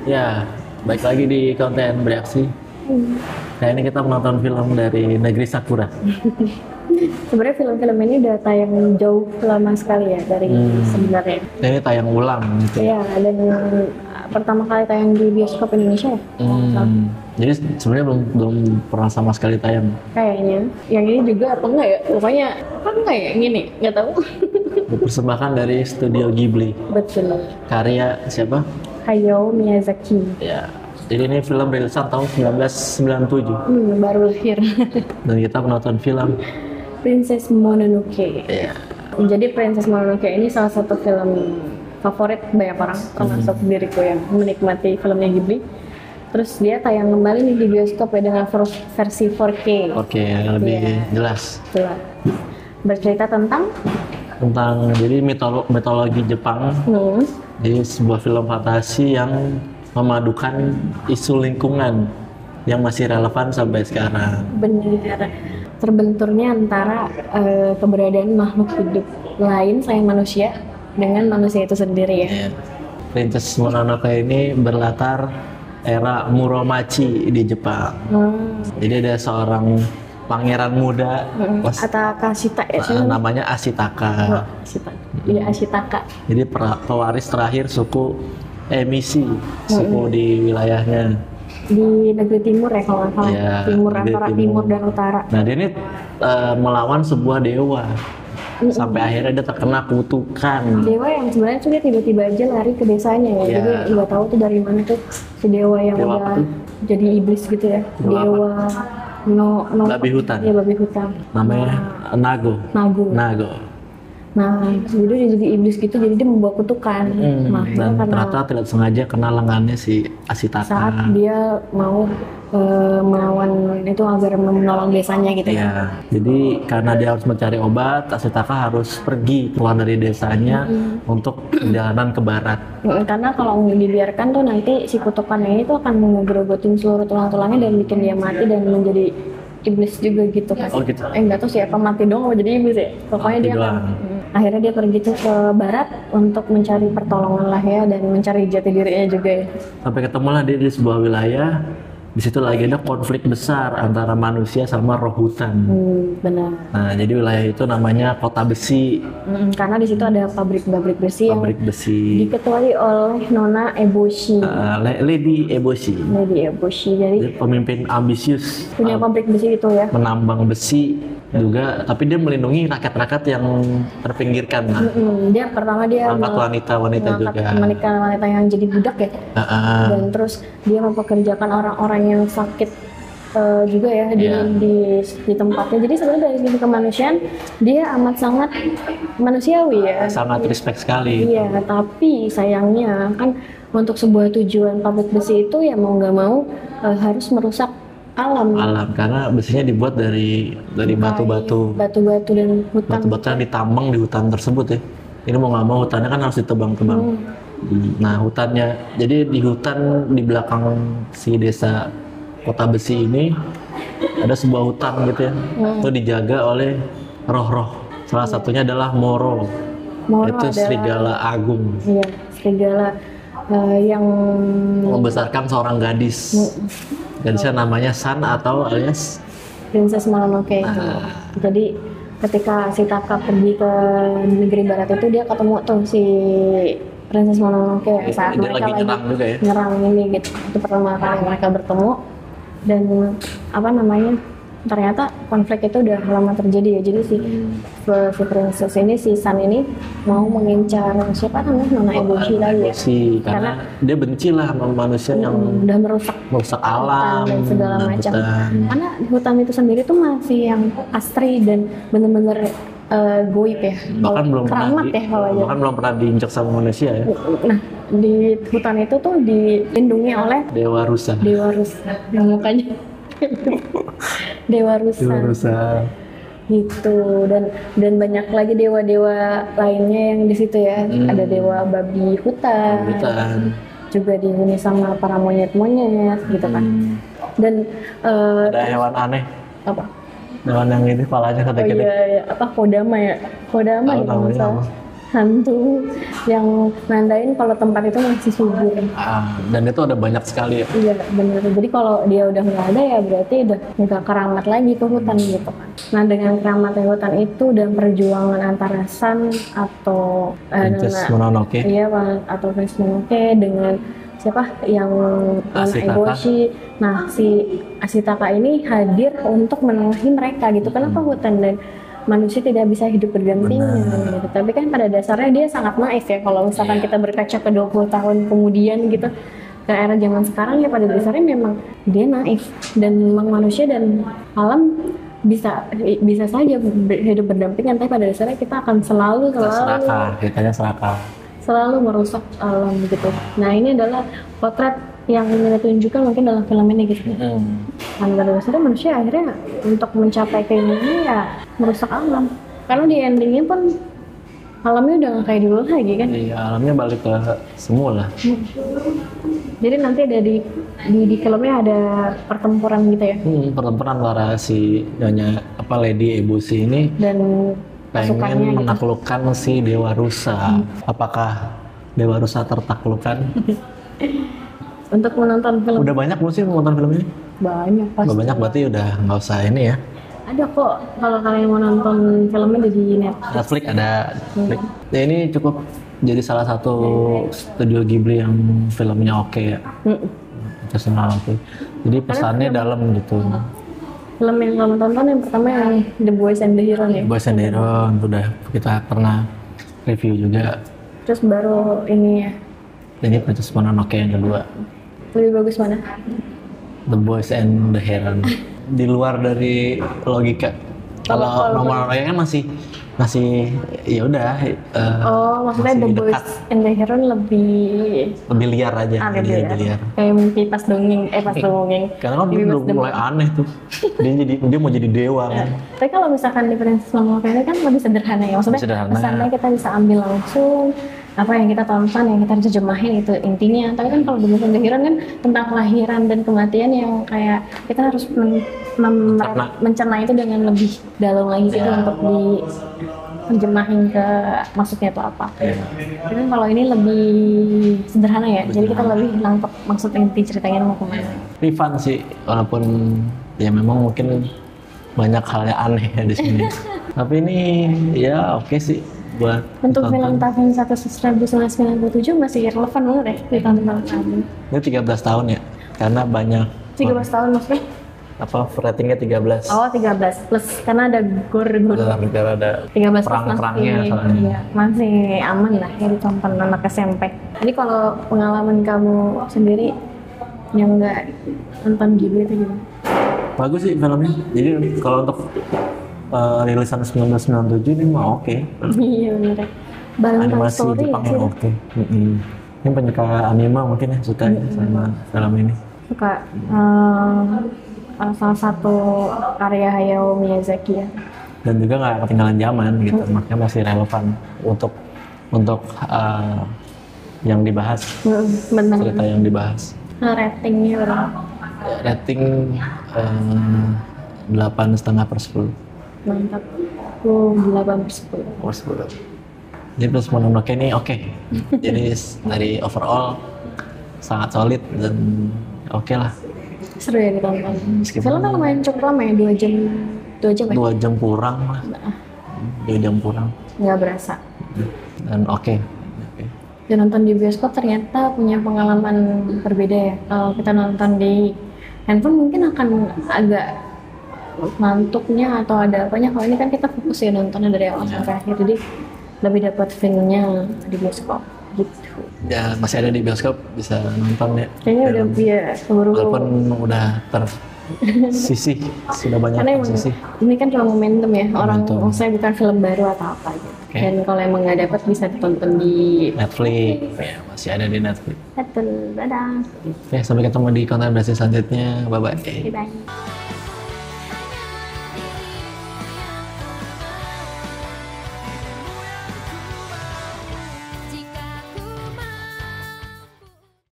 Ya, baik lagi di konten bereaksi. Nah ini kita menonton film dari Negeri Sakura. Sebenarnya film-film ini udah tayang jauh lama sekali ya dari sebenarnya. Nah, ini tayang ulang gitu. Iya, dan pertama kali tayang di bioskop Indonesia ya. Jadi sebenarnya belum pernah sama sekali tayang. Kayaknya. Yang ini juga apa enggak ya? Pokoknya apa enggak ya? Yang ini nggak tahu. Dipersembahkan dari Studio Ghibli. Betul. Karya siapa? Hayao Miyazaki. Ya. Jadi ini film rilisan tahun 1997. Baru lahir. Dan kita menonton film. Princess Mononoke. Ya. Jadi Princess Mononoke ini salah satu film favorit banyak orang, termasuk diriku yang menikmati filmnya Ghibli. Terus dia tayang kembali nih di bioskop ya dengan versi 4K. Oke, yang lebih jelas. Jelas. Bercerita tentang Jadi mitologi Jepang. Jadi sebuah film fantasi yang memadukan isu lingkungan yang masih relevan sampai sekarang. benar terbenturnya antara keberadaan makhluk hidup lain selain manusia dengan manusia itu sendiri ya. Princess Mononoke ini berlatar era Muromachi di Jepang. Jadi ada seorang pangeran muda, Ashitaka ya sih. namanya Ashitaka. Iya, Ashitaka. Jadi pewaris terakhir suku Emishi, suku di wilayahnya. Di negeri timur ya kalau nggak salah. Ya, Timur di antara timur. timur dan utara. Nah dia ini melawan sebuah dewa. Sampai akhirnya dia terkena kutukan. Dewa yang sebenarnya tuh dia tiba-tiba aja lari ke desanya ya. Iya. Jadi nggak tahu tuh dari mana tuh si dewa yang Dewa apa udah tuh? jadi iblis gitu ya. Dewa No, Babi hutan. Iya, babi hutan. Namanya Nago. Nago. Nah, jadi dia jadi iblis gitu, jadi dia membawa kutukan. Nah, Dan karena ternyata tidak sengaja kena lengannya si Ashitaka. saat dia mau melawan itu agar menolong desanya gitu ya. Ya, jadi karena dia harus mencari obat, Ashitaka harus pergi keluar dari desanya untuk perjalanan ke barat. Karena kalau dibiarkan tuh nanti si kutukannya ini tuh akan ngegerogotin seluruh tulang-tulangnya dan bikin dia mati dan menjadi iblis juga gitu kan. Oh, gitu. Nggak tahu siapa mati dong mau jadi iblis ya. Pokoknya Mati dia akan doang. akhirnya dia pergi tuh ke barat untuk mencari pertolongan lah ya dan mencari jati dirinya juga ya. Sampai ketemulah dia di sebuah wilayah. Di situ lagi ada konflik besar antara manusia sama roh hutan. Benar. Nah, jadi wilayah itu namanya Kota Besi, Karena di situ ada pabrik-pabrik besi pabrik yang besi. diketuai oleh Nona Eboshi. Lady Eboshi. Lady Eboshi. Jadi Dia pemimpin ambisius, punya pabrik besi itu ya. menambang besi juga, tapi dia melindungi rakyat-rakyat yang terpinggirkan. Nah, Dia pertama dia angkat wanita-wanita juga. wanita yang jadi budak ya. Dan terus dia mempekerjakan orang-orang yang sakit juga ya di tempatnya. Jadi sebenarnya dari sisi kemanusiaan dia amat sangat manusiawi ya. Sangat respect sekali. Iya, tapi sayangnya kan untuk sebuah tujuan pabrik besi itu ya mau nggak mau harus merusak alam. Karena besinya dibuat dari batu-batu. Batu-batu dan hutan. Batu-batu yang ditambang di hutan tersebut ya. Ini mau nggak mau hutannya kan harus ditebang-tebang. Nah hutannya, jadi di hutan di belakang si desa Kota Besi ini ada sebuah hutan gitu ya. Itu dijaga oleh roh-roh. Salah satunya adalah Moro. Itu adalah- serigala agung. Iya, serigala yang Membesarkan seorang gadis. Gadisnya namanya San atau alias Princess Mononoke itu. Jadi ketika si Taka pergi ke negeri barat itu dia ketemu tuh si Princess Mononoke saat dia mereka lagi nyerang juga ya. nyerang ini gitu. Itu pertama kali mereka bertemu dan ternyata konflik itu udah lama terjadi ya. Jadi si princess ini, si San ini mau mengincar siapa namanya Nona Eboshi lagi ya. Eboshi, karena dia benci lah sama manusia yang Udah merusak merusak alam dan segala dan macam. hutan. Karena hutan itu sendiri tuh masih yang asri dan bener-bener goib ya. Bahkan belum keramat ya kalau aja. bahkan belum pernah diinjak sama manusia ya. Nah, di hutan itu tuh dilindungi oleh Dewa Rusa. Dewa Rusa. Nah, mukanya Dewa Rusa. Gitu. Dan banyak lagi dewa-dewa lainnya yang di situ ya. Ada dewa babi hutan. Juga dihuni sama para monyet-monyet gitu kan. Dan Ada hewan aneh. apa? Hewan yang ini kepalanya Oh gede-gede. iya, apa Kodama ya? Kodama Tahu ya kalau nggak namanya salah. apa? hantu yang nandain kalau tempat itu masih subur. Dan itu ada banyak sekali ya. Iya benar. Jadi kalau dia udah nggak ada ya berarti udah nggak keramat lagi ke hutan gitu kan. Nah dengan keramatnya hutan itu dan perjuangan antara Sun atau Princess Mononoke. Iya atau Princess Mononoke dengan siapa yang Ashitaka. Eboshi. Nah si Ashitaka ini hadir untuk menengahi mereka gitu. Kenapa hutan dan manusia tidak bisa hidup berdampingan gitu. Tapi kan pada dasarnya dia sangat naif ya kalau misalkan kita berkaca ke 20 tahun kemudian gitu ke era zaman sekarang ya pada dasarnya memang dia naif dan memang manusia dan alam bisa saja hidup berdampingan tapi pada dasarnya kita akan selalu selalu merusak alam gitu. Nah ini adalah potret yang ingin ditunjukkan mungkin dalam film ini gitu. Dan pada dasarnya manusia akhirnya untuk mencapai keinginannya ya merusak alam. Karena di endingnya pun alamnya udah nggak kayak dulu lagi kan? Iya, alamnya balik ke semula. Jadi nanti ada di filmnya ada pertempuran gitu ya? Pertempuran antara si Lady Eboshi ini dan pengen menaklukkan si Dewa Rusa. Apakah Dewa Rusa tertaklukkan? Untuk menonton film. Udah banyak belum sih menonton film ini? Banyak pasti. Banyak berarti udah nggak usah ini ya. Ada kok kalau kalian mau nonton filmnya di Netflix. Netflix ada. Ya, ini cukup jadi salah satu studio Ghibli yang filmnya oke ya. Personal oke. Jadi pesannya dalam gitu. Film yang kamu tonton yang pertama yang The Boys and the Hero ya. Boys and the Hero udah kita pernah review juga. Terus baru ini ya. Ini Princess Mononoke yang kedua. Lebih bagus mana? The Boys and the Heron. Di luar dari logika. Kalau nomor kan masih ya udah. Maksudnya The Boys and the Heron lebih liar aja. Lebih liar. Kayak mimpi pas dongeng, pas dongeng. Karena kan udah mulai aneh tuh. Dia mau jadi dewa kan. Tapi kalau misalkan di Princess Mononoke ini kan lebih sederhana ya. Maksudnya pesannya kita bisa ambil langsung. Apa yang kita tonton, yang kita terjemahin itu intinya. Tapi kan kalau di Boys and the Heron kan tentang kelahiran dan kematian yang kayak kita harus mencerna itu dengan lebih dalam lagi gitu untuk diterjemahin ke maksudnya itu apa. Tapi kan kalau ini lebih sederhana ya, jadi kita lebih nangkep maksud inti ceritanya mau kemana. Ini fun sih, walaupun ya memang mungkin banyak hal yang aneh ya di sini. Tapi ini ya oke sih. Untuk film tahun 1997 masih relevan banget ya ditonton lagi. Ini 13 tahun ya, karena banyak 13 tahun maksudnya? Apa ratingnya 13? Oh 13 plus karena ada gore. Ada 13 perang-perangnya soalnya. Iya, masih aman lah ya ditonton anak SMP. Jadi kalau pengalaman kamu sendiri yang nggak nonton Ghibli itu gimana? Bagus sih filmnya. Jadi kalau untuk rilisan 1997 ini mah oke. Iya bener. Animasi Jepang yang oke. Ini penyuka anime mungkin ya suka sama film ini. Suka salah satu karya Hayao Miyazaki ya. Dan juga nggak ketinggalan zaman gitu, makanya masih relevan untuk yang dibahas. Benar. Cerita yang dibahas. Ratingnya berapa? Rating 8,5/10. Mantap. 8/10. Jadi Princess Mononoke ini oke. Jadi dari overall sangat solid dan oke lah. Seru ya ditonton. Filmnya lumayan cukup lama ya, 2 jam ya? 2 jam kurang lah. 2 jam kurang. Nggak berasa. Dan oke. Dan nonton di bioskop ternyata punya pengalaman berbeda ya. Kalau kita nonton di handphone mungkin akan agak ngantuknya atau ada apanya. Kalau ini kan kita fokus ya nontonnya dari awal sampai akhir, jadi lebih dapat feel-nya di bioskop gitu. Ya masih ada di bioskop, bisa nonton ya. Kayaknya udah keburu. Walaupun udah tersisih, sudah banyak tersisih. Ini kan cuma momentum ya, orang maksudnya bukan film baru atau apa gitu. Dan kalau emang nggak dapat bisa ditonton di Netflix. Ya masih ada di Netflix. Betul, dadah. Oke, sampai ketemu di konten selanjutnya. Bye bye. Bye.